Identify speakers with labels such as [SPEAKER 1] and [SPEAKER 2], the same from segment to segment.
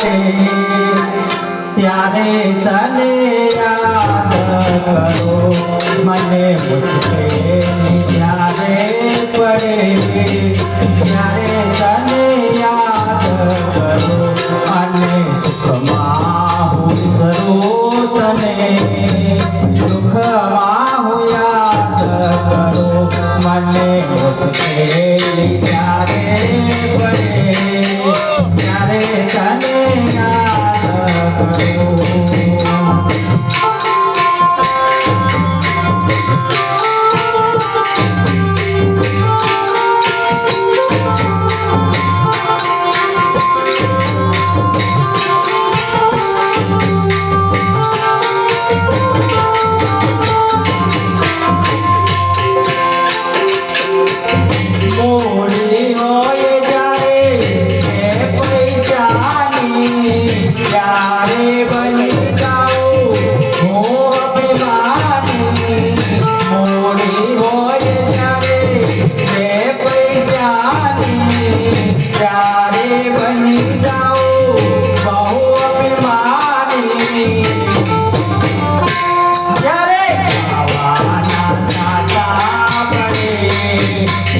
[SPEAKER 1] પડે ત્યારે તને યાદ કરો મને મુશ્કેલી જ્યારે પડે ત્યારે તને યાદ કરો અને સુખમાં હું વિસરું તને દુઃખમાં હું યાદ કરો મને મુશ્કેલી ત્યારે પડે ત્યારે તને યાદ કરો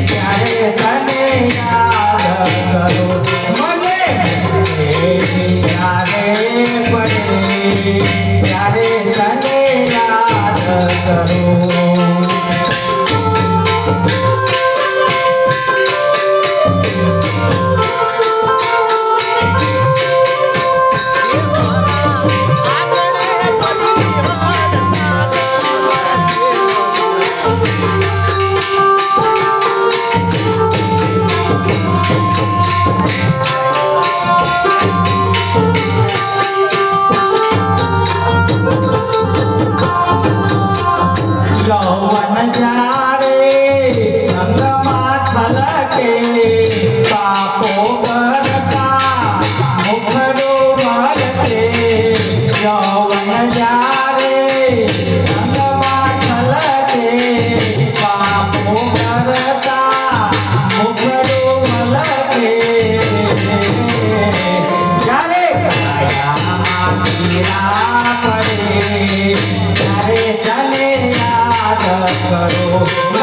[SPEAKER 1] ત્યારે તને યાદ કરો યૌવન જ્યારે અંગમાં છલકે પાપો કરતા મુખડું મરતે યૌવન જ્યારે અંગમાં છલકે પાપો કરતા મુખડું મલકે જ્યારે કાયામાં પીડા પડે ત્યારે તને યાદ કરો